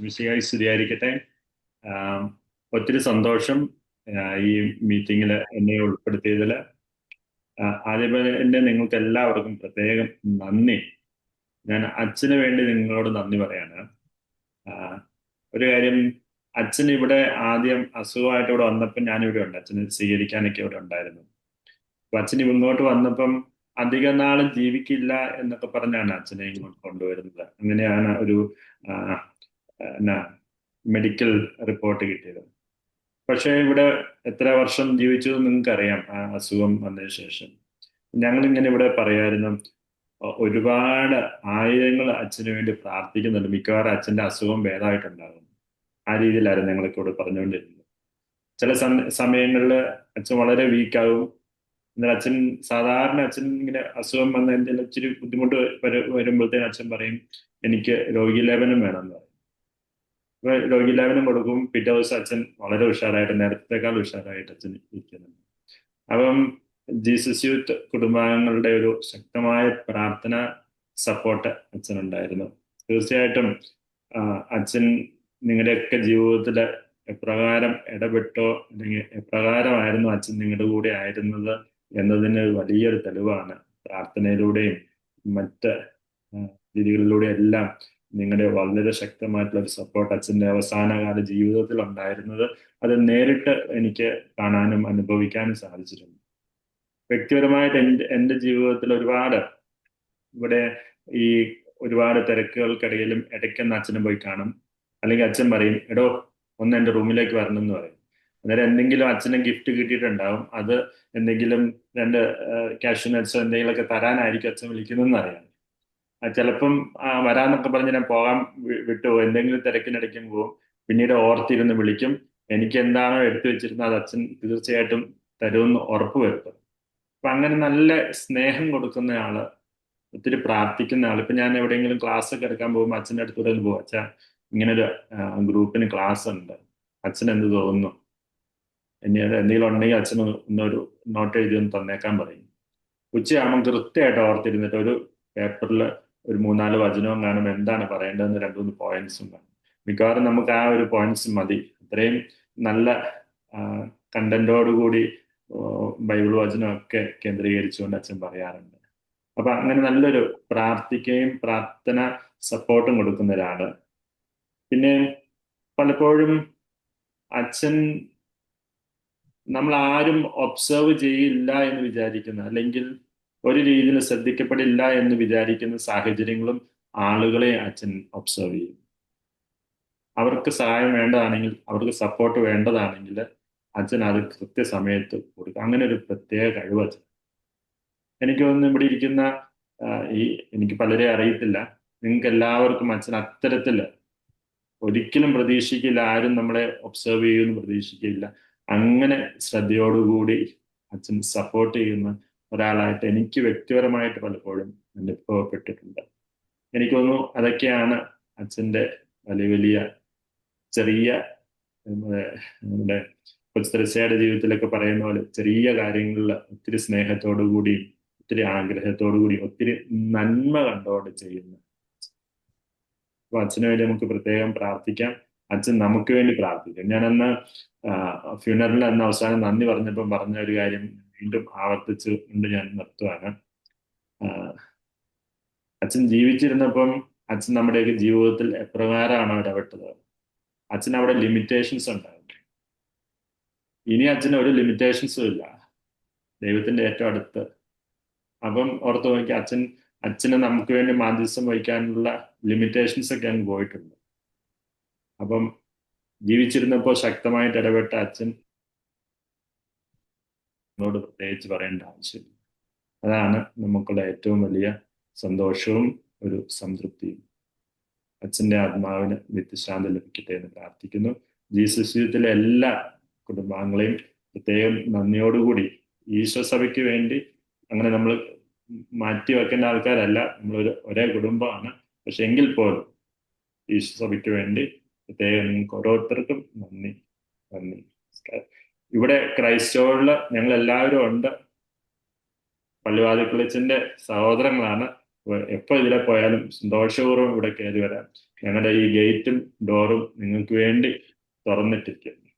ഈശോമിശിഹായ്ക്ക് സ്തുതിയായിരിക്കട്ടെ. ആം, ഒത്തിരി സന്തോഷം ഈ മീറ്റിങ്ങിൽ എന്നെ ഉൾപ്പെടുത്തിയതിൽ. ആദ്യമേ തന്നെ നിങ്ങൾക്ക് എല്ലാവർക്കും പ്രത്യേകം നന്ദി. ഞാൻ അച്ഛന് വേണ്ടി നിങ്ങളോട് നന്ദി പറയാണ്. ആ, ഒരു കാര്യം, അച്ഛൻ ഇവിടെ ആദ്യം അസുഖമായിട്ട് ഇവിടെ വന്നപ്പം ഞാനിവിടെ ഉണ്ട്. അച്ഛന് സ്വീകരിക്കാനൊക്കെ ഇവിടെ ഉണ്ടായിരുന്നു. അപ്പൊ അച്ഛൻ ഇങ്ങോട്ട് വന്നപ്പം അധിക നാളും ജീവിക്കില്ല എന്നൊക്കെ പറഞ്ഞാണ് അച്ഛനെ ഇങ്ങോട്ട് കൊണ്ടുവരുന്നത്. അങ്ങനെയാണ് ഒരു ആ, എന്നാ മെഡിക്കൽ റിപ്പോർട്ട് കിട്ടിയത്. പക്ഷേ ഇവിടെ എത്ര വർഷം ജീവിച്ചു എന്ന് നിങ്ങൾക്കറിയാം. ആ അസുഖം വന്നതിന് ശേഷം ഞങ്ങൾ ഇങ്ങനെ ഇവിടെ പറയായിരുന്നു, ഒരുപാട് ആയിരങ്ങൾ അച്ഛന് വേണ്ടി പ്രാർത്ഥിക്കുന്നുണ്ട്, മിക്കവാറും അച്ഛന്റെ അസുഖം ഭേദമായിട്ടുണ്ടാകും. ആ രീതിയിലായിരുന്നു ഞങ്ങളൊക്കെ ഇവിടെ പറഞ്ഞുകൊണ്ടിരുന്നത്. ചില സമയങ്ങളിൽ അച്ഛൻ വളരെ വീക്കാവും. എന്നാൽ അച്ഛൻ സാധാരണ അച്ഛൻ ഇങ്ങനെ അസുഖം വന്ന എന്തെങ്കിലും ഇച്ചിരി ബുദ്ധിമുട്ട് വരുമ്പോഴത്തേന് അച്ഛൻ പറയും, എനിക്ക് രോഗീലേപനം വേണമെന്ന് പറയും. അപ്പൊ രോഗീലേപനം കൊടുക്കും. പിറ്റേ ദിവസം അച്ഛൻ വളരെ ഉഷാറായിട്ട്, നേരത്തേക്കാൾ ഉഷാറായിട്ട് അച്ഛൻ ഇരിക്കുന്നുണ്ട്. അപ്പം ജീസസ് യൂത്ത് കുടുംബാംഗങ്ങളുടെ ഒരു ശക്തമായ പ്രാർത്ഥന സപ്പോർട്ട് അച്ഛനുണ്ടായിരുന്നു. തീർച്ചയായിട്ടും അച്ഛൻ നിങ്ങളുടെയൊക്കെ ജീവിതത്തിൽ എപ്രകാരം ഇടപെട്ടോ, അല്ലെങ്കിൽ എപ്രകാരമായിരുന്നു അച്ഛൻ നിങ്ങളുടെ കൂടെ ആയിരുന്നത് എന്നതിന് വലിയൊരു തെളിവാണ്. പ്രാർത്ഥനയിലൂടെയും മറ്റ് രീതികളിലൂടെയും എല്ലാം നിങ്ങളുടെ വളരെ ശക്തമായിട്ടുള്ള ഒരു സപ്പോർട്ട് അച്ഛന്റെ അവസാനകാല ജീവിതത്തിൽ ഉണ്ടായിരുന്നത്, അത് നേരിട്ട് എനിക്ക് കാണാനും അനുഭവിക്കാനും സാധിച്ചിട്ടുണ്ട്. വ്യക്തിപരമായിട്ട് എൻ്റെ ജീവിതത്തിൽ ഒരുപാട് ഇവിടെ ഈ ഒരുപാട് തിരക്കുകൾക്കിടയിലും ഇടയ്ക്കൊന്ന് അച്ഛനും പോയി കാണും. അല്ലെങ്കിൽ അച്ഛൻ പറയും, എടോ ഒന്ന് എൻ്റെ റൂമിലേക്ക് വരണം എന്ന് പറയും. അന്നേരം എന്തെങ്കിലും അച്ഛന് ഗിഫ്റ്റ് കിട്ടിയിട്ടുണ്ടാവും. അത് എന്തെങ്കിലും രണ്ട് ക്യാഷ് നട്ട്സോ എന്തെങ്കിലുമൊക്കെ തരാനായിരിക്കും അച്ഛൻ വിളിക്കുന്നതെന്ന് അറിയാം. ചിലപ്പം വരാന്നൊക്കെ പറഞ്ഞ് ഞാൻ പോകാൻ വിട്ടുപോകും. എന്തെങ്കിലും തിരക്കിനിടയ്ക്കും പോകും. പിന്നീട് ഓർത്തിരുന്ന് വിളിക്കും. എനിക്ക് എന്താണോ എടുത്തു വെച്ചിരുന്നത് അത് അച്ഛൻ തീർച്ചയായിട്ടും തരുമെന്ന് ഉറപ്പ് വരുത്തും. അപ്പൊ അങ്ങനെ നല്ല സ്നേഹം കൊടുക്കുന്ന ആള്, ഒത്തിരി പ്രാർത്ഥിക്കുന്ന ആൾ. ഇപ്പൊ ഞാൻ എവിടെയെങ്കിലും ക്ലാസ് ഒക്കെ എടുക്കാൻ പോകുമ്പോൾ അച്ഛൻ്റെ അടുത്തൂടെ പോകും, അച്ഛാ ഇങ്ങനൊരു ഗ്രൂപ്പിന് ക്ലാസ് ഉണ്ട്, അച്ഛൻ എന്ത് തോന്നുന്നു, ഇനി എന്തെങ്കിലും ഉണ്ടെങ്കിൽ അച്ഛന് ഒന്നൊരു നോട്ട് എഴുതി ഒന്ന് തന്നേക്കാൻ പറയും. ഉച്ചയാകുമ്പോൾ കൃത്യമായിട്ട് ഓർത്തിരുന്നിട്ട് ഒരു പേപ്പറിൽ ഒരു മൂന്നാല് വചനവും കാണും, എന്താണ് പറയേണ്ടതെന്ന് രണ്ടു മൂന്ന് പോയിന്റ്സും കാണും. മിക്കവാറും നമുക്ക് ആ ഒരു പോയിന്റ്സ് മതി. അത്രയും നല്ല കണ്ടന്റോടുകൂടി ബൈബിൾ വചനമൊക്കെ കേന്ദ്രീകരിച്ചുകൊണ്ട് അച്ഛൻ പറയാറുണ്ട്. അപ്പൊ അങ്ങനെ നല്ലൊരു പ്രാർത്ഥിക്കുകയും പ്രാർത്ഥന സപ്പോർട്ടും കൊടുക്കുന്ന ഒരാള്. പിന്നെ പലപ്പോഴും അച്ഛൻ നമ്മൾ ആരും ഒബ്സർവ് ചെയ്യില്ല എന്ന് വിചാരിക്കുന്ന, അല്ലെങ്കിൽ ഒരു രീതിയിൽ ശ്രദ്ധിക്കപ്പെടില്ല എന്ന് വിചാരിക്കുന്ന സാഹചര്യങ്ങളും ആളുകളെ അച്ഛൻ ഒബ്സർവ് ചെയ്യും. അവർക്ക് സഹായം വേണ്ടതാണെങ്കിൽ, അവർക്ക് സപ്പോർട്ട് വേണ്ടതാണെങ്കിൽ അച്ഛൻ അത് കൃത്യസമയത്ത് കൊടുക്കും. അങ്ങനെ ഒരു പ്രത്യേക കഴിവ് അച്ഛൻ. എനിക്ക് തോന്നുന്നു ഇവിടെ ഇരിക്കുന്ന ഈ എനിക്ക് പലരെ അറിയത്തില്ല, നിങ്ങൾക്ക് എല്ലാവർക്കും അച്ഛൻ അത്തരത്തില് ഒരിക്കലും പ്രതീക്ഷിക്കില്ല, ആരും നമ്മളെ ഒബ്സർവ് ചെയ്യുമെന്ന് പ്രതീക്ഷിക്കില്ല. അങ്ങനെ ശ്രദ്ധയോടുകൂടി അച്ഛൻ സപ്പോർട്ട് ചെയ്യുന്ന ഒരാളായിട്ട് എനിക്ക് വ്യക്തിപരമായിട്ട് പലപ്പോഴും അനുഭവപ്പെട്ടിട്ടുണ്ട്. എനിക്ക് തോന്നുന്നു അതൊക്കെയാണ് അച്ഛൻ്റെ വലിയ വലിയ ചെറിയ നമ്മുടെ കൊച്ചുത്രസയുടെ ജീവിതത്തിലൊക്കെ പറയുന്ന പോലെ ചെറിയ കാര്യങ്ങളിൽ ഒത്തിരി സ്നേഹത്തോടു കൂടി, ഒത്തിരി ആഗ്രഹത്തോടു കൂടി, ഒത്തിരി നന്മ കണ്ടോടെ ചെയ്യുന്ന. അപ്പൊ അച്ഛന് വേണ്ടി നമുക്ക് പ്രത്യേകം പ്രാർത്ഥിക്കാം. അച്ഛൻ നമുക്ക് വേണ്ടി പ്രാർത്ഥിക്കാം. ഞാനന്ന് ഫ്യൂണറലിൽ അന്ന് അവസാനം നന്ദി പറഞ്ഞപ്പം പറഞ്ഞ ഒരു കാര്യം വീണ്ടും ആവർത്തിച്ച് കൊണ്ട് ഞാൻ നിർത്തുവാണ്. അച്ഛൻ ജീവിച്ചിരുന്നപ്പം അച്ഛൻ നമ്മുടെയൊക്കെ ജീവിതത്തിൽ എപ്രകാരമാണോ ഇടപെട്ടത്, അച്ഛൻ അവിടെ ലിമിറ്റേഷൻസ് ഉണ്ടായിരുന്നു. ഇനി അച്ഛന് ഒരു ലിമിറ്റേഷൻസും ഇല്ല, ദൈവത്തിന്റെ ഏറ്റവും അടുത്ത്. അപ്പം ഓർത്ത് നോക്കി, അച്ഛന് നമുക്ക് വേണ്ടി മാധ്യസ്ഥം വഹിക്കാനുള്ള ലിമിറ്റേഷൻസ് ഒക്കെ അങ്ങ് പോയിട്ടുണ്ട്. അപ്പം ജീവിച്ചിരുന്നപ്പോൾ ശക്തമായിട്ട് ഇടപെട്ട അച്ഛൻ നമ്മോട് പ്രത്യേകിച്ച് പറയേണ്ട ആവശ്യമില്ല. അതാണ് നമുക്കുള്ള ഏറ്റവും വലിയ സന്തോഷവും ഒരു സംതൃപ്തിയും. അച്ഛന്റെ ആത്മാവിന് നിത്യശാന്തി ലഭിക്കട്ടെ എന്ന് പ്രാർത്ഥിക്കുന്നു. ജീസസ് യൂത്തിലെ എല്ലാ കുടുംബാംഗങ്ങളെയും പ്രത്യേകം നന്ദിയോടുകൂടി, ഈശോ സഭയ്ക്ക് വേണ്ടി അങ്ങനെ നമ്മൾ മാറ്റി വെക്കേണ്ട ആൾക്കാരല്ല, നമ്മളൊരു ഒരേ കുടുംബമാണ്. പക്ഷെ എങ്കിൽ പോലും ഈശോ സഭയ്ക്ക് വേണ്ടി പ്രത്യേകം നിങ്ങൾക്ക് ഓരോരുത്തർക്കും നന്ദി. നന്ദി. ഇവിടെ ക്രൈസ്തവരില് ഞങ്ങൾ എല്ലാവരും ഉണ്ട്. പള്ളിവാതിക്കുളച്ചന്റെ സഹോദരങ്ങളാണ്. എപ്പോ ഇതിലെ പോയാലും സന്തോഷപൂർവ്വം ഇവിടെ കയറി വരാം. ഞങ്ങളുടെ ഈ ഗേറ്റും ഡോറും നിങ്ങൾക്ക് വേണ്ടി തുറന്നിട്ടിരിക്കും.